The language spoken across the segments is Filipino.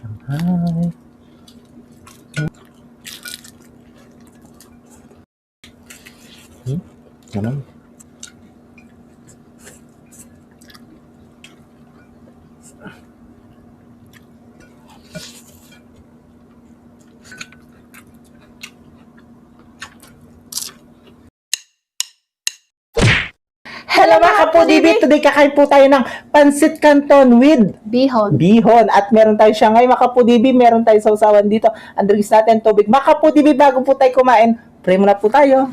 Shanghai. Naman. Hello mga kapudibit! Today kakain po tayo ng Pansit Canton with bihon. At meron tayo Shanghai mga kapudibi, meron tayo sausawan dito. Ang drinks natin, tubig. Mga kapudibi, bago po tayo kumain, pray muna po tayo.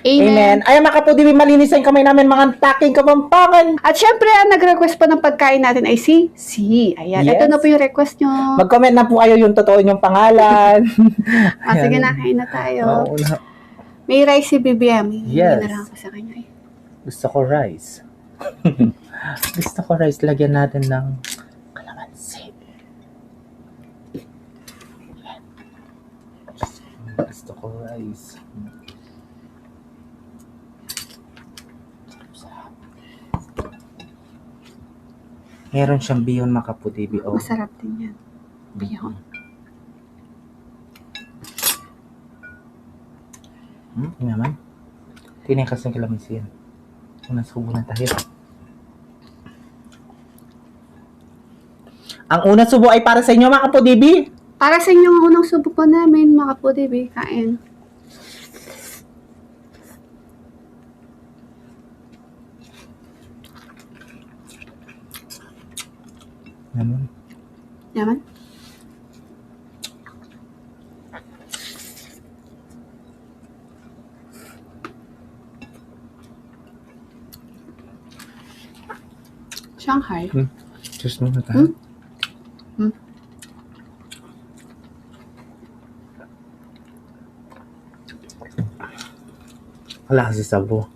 Amen. Ay mga kapudibi, malinis ang kamay namin, mga taking kapampangan. At syempre, ang nag-request pa ng pagkain natin ay si C. Ayan, Yes. ito na po yung request nyo. Mag-comment na po kayo yung totoo nyong pangalan. Sige na, kain na tayo. Oo na. May rice si BBM. Yes. Hindi na lang ako sa kanya. Gusto ko rice. Gusto ko rice. Lagyan natin ng kalamansi. Yan. Gusto ko rice. Meron siyang bihon mga kapudibi. Oh. Masarap din yan. Bihon. Naman. Tinay kasi ng kalamansi yan. Unang subo na tayo. Ang unang subo ay para sa inyo mga kapudibi. Para sa inyo ang unang subo po namin, mga kapudibi, kain. Naman. Yaman? Shanghai. Just muna tayo. Wala kasi sabo.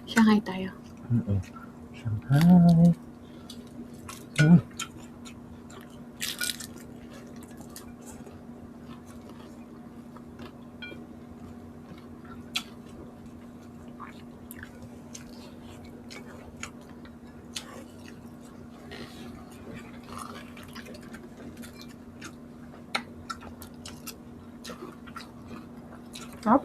Shanghai tayo. Shanghai. Sarap.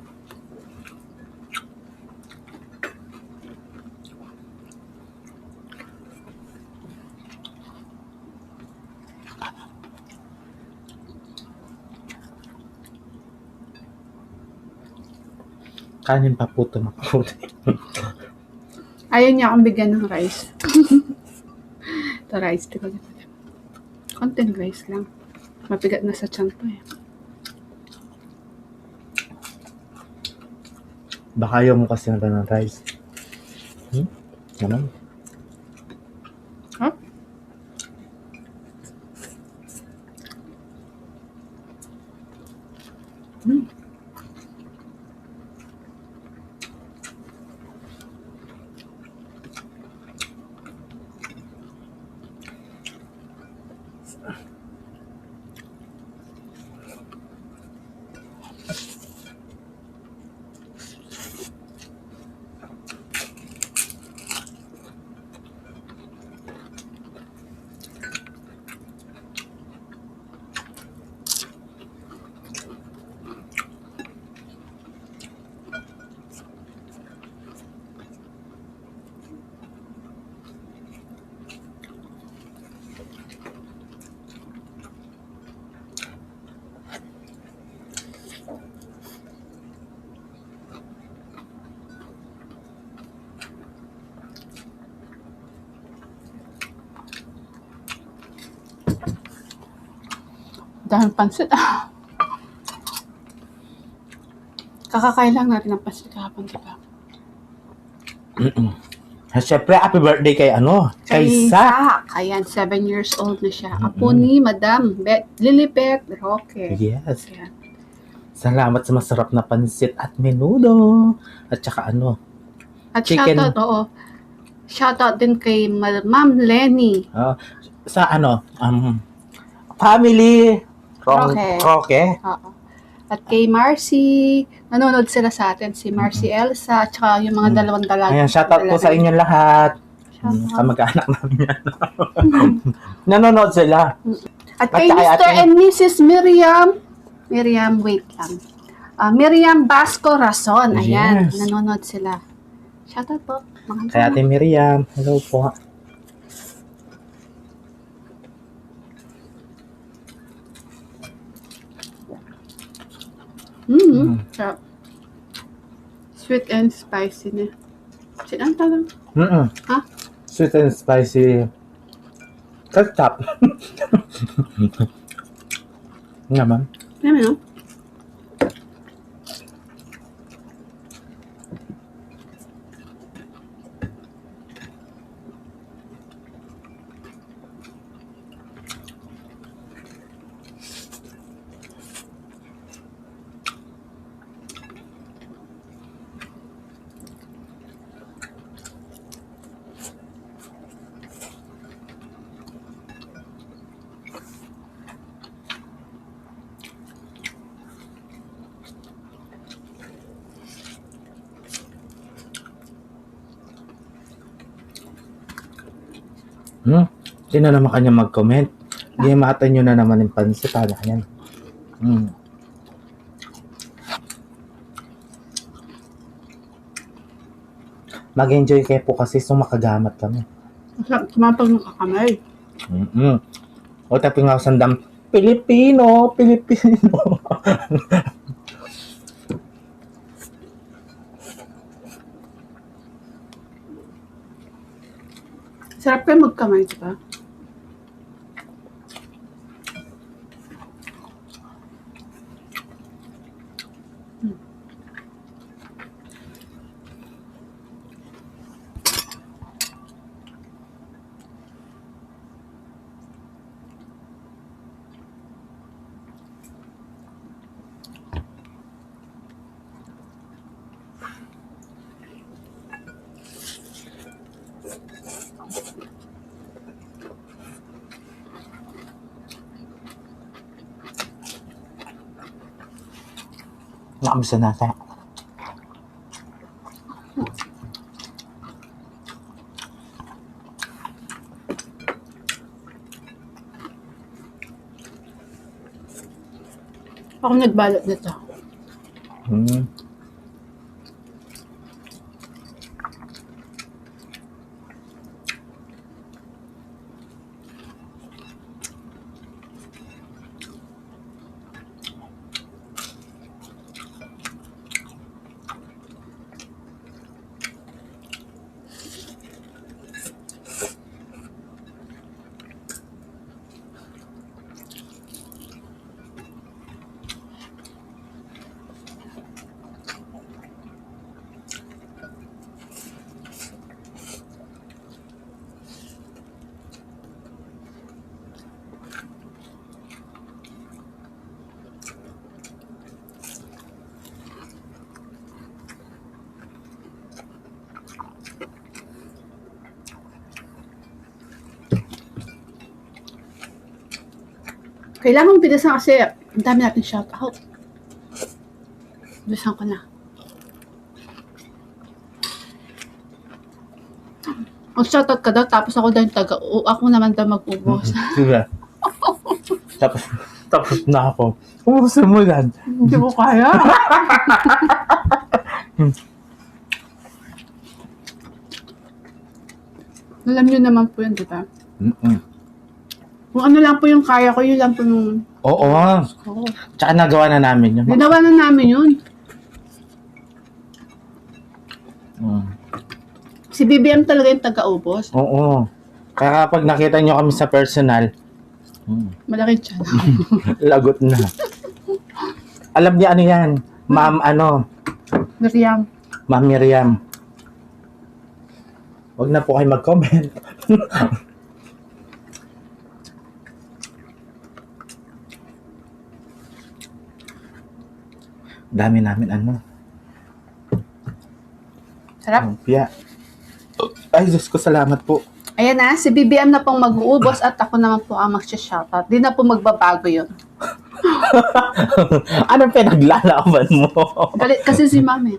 Kanin pa po ito makulit. Ayaw niya akong bigyan ng rice. Ito rice. Di ko dito. Konting rice lang. Mabigat na sa tiyan to eh. Baka ayaw mo kasi ng rice. Naman. Huh? Dahil pansit. Kakakain lang natin ng pansit kahapon, diba? Siyempre, happy birthday kay kay Sa. Ayan, 7 years old na siya. Apo ni Madam Lilibet Roque. Yes. Ayan. Salamat sa masarap na pansit at menudo. At saka At chicken. shoutout, oo. Shoutout din kay Ma'am Lenny. Sa family Roque. Roque. Oo. At kay Marcy, nanonood sila sa atin. Si Marcy Elsa, at saka yung mga dalawang dalaga. Ayan, shoutout po sa inyo lahat. Kamag-anak namin yan. Nanonood sila. At kay At saka Mr. and Mrs. Miriam, wait lang. Miriam Basco Rason. Ayan, Yes. nanonood sila. Shoutout po. Kay Ate Miriam. Hello po. Sarap. Sweet and spicy na. Ang tawag? Ha? Sweet and spicy. Ketchup. Naman. Alam mo, no? Hindi na naman kanya mag-comment. Gimatan nyo na naman yung pansit. Ano yan? Mag-enjoy kayo po kasi sumakagamat kami. Masarap tumapag ng kakamay. O tapos nga sandam, Pilipino. Sarap kayo magkamay, diba? Nakabisa na tayo. Ako nagbalot nito. Kailangan bilisan kasi ang dami natin shout out. Bilisan ko na. Mag-shout out ka daw, tapos ako daw yung ako naman daw mag-ubos. Sige. Tapos na ako. Umusin mo yan. Hindi ko kaya. Alam nyo naman po yun, di ba? Kung ano lang po yung kaya ko, yun lang po yung... Oo. Oo. Tsaka nagawa na namin yun. Ginawa na namin yun. Si BBM talaga yung taga-ubos. Oo. Kaya kapag nakita nyo kami sa personal, Malaki siya. lagot na. Alam niya ano yan? Ma'am Miriam. Ma'am Miriam. Huwag na po kayo mag-comment. Dami namin Sarap. Lumpia. Ay, Diyos ko, salamat po. Ayan na, si BBM na pong mag-uubos at ako naman po ang mag-shoutout. Di na po magbabago yun. Anong pinaglalaban mo? Galit kasi si mami.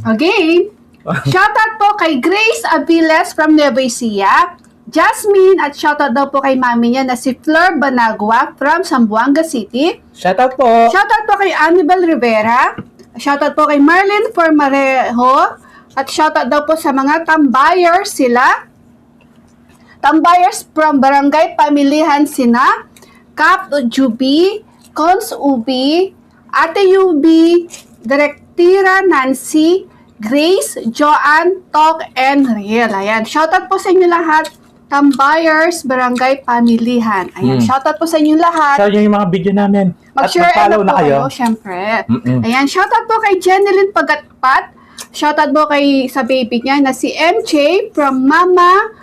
Again, shoutout po kay Grace Aviles from Nueva Ecija, Jasmine, at shoutout daw po kay mami niya na si Flor Banagua from Zamboanga City. Shoutout po. Shoutout po kay Annabel Rivera. Shoutout po kay Marlene Formarejo. At shoutout daw po sa mga tambayers sila. Tambayers from Barangay Pamilihan sina Kap Juby, Cons Ubi, Ate Yubi, Direktira Nancy, Grace, Joanne, Tok, and Riel. Ayan. Shoutout po sa inyo lahat. Tambayers, Barangay Pamilihan. Ayan. Shoutout po sa inyo lahat. Share nyo yung mga video namin. At Mag-share mag-follow na na kayo. syempre. Mm-mm. Ayan, shoutout po kay Jeneline Pagatpat. Shoutout po kay sa baby niya na si MJ from Mama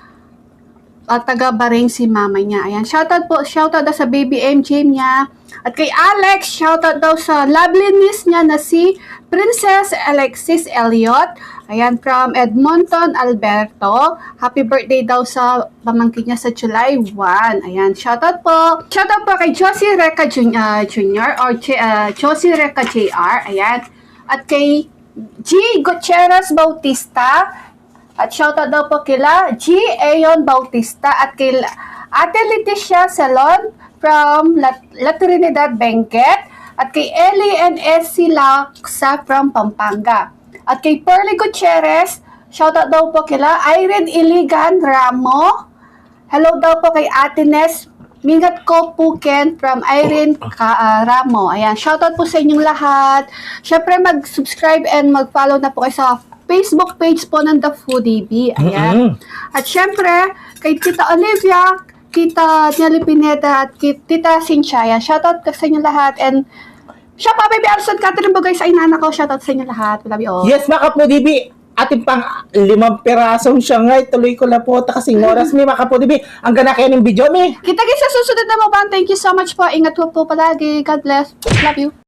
at taga Baring si mama niya. Ayan, shoutout daw sa baby MJ niya. At kay Alex, shoutout daw sa lovely niece niya na si Princess Alexis Elliot. Ayan, from Edmonton, Alberto. Happy birthday daw sa pamangkin niya sa July 1. Ayan, shoutout po. Shoutout po kay Josie Reca Jr. or Josie Reca Jr. Ayan. At kay G. Gutierrez Bautista. At shoutout daw po kila G. Ayon Bautista. At kay Ate Leticia Salon from La Trinidad Benguet. At kay Ellie and Essie Laksa from Pampanga. At kay Pearly Gutierrez, shoutout daw po kila Irene Iligan Ramo. Hello daw po kay Ate Nes Mingat ko Puken from Irene Ramo. Ayan, shoutout po sa inyong lahat. Syempre mag-subscribe and mag-follow na po kayo sa Facebook page po ng The Foodie Bee. Ayan. At syempre, kay Tita Olivia, Tita Nelly Pineda, at Tita Cynthia. Ayan, shoutout sa inyong lahat. And siya pa, Baby Alson, Catherine Bugay sa inana ko. Shoutout sa inyong lahat. We love you all. Yes, mga kapudibi. Ating pang 5 pirasong siyangay. Tuloy ko na po. Kasing oras mi, mga kapudibi. Ang gana kayo ng video mi. Kita guys sa susunod na mukbang. Thank you so much po. Ingat po palagi. God bless. Love you.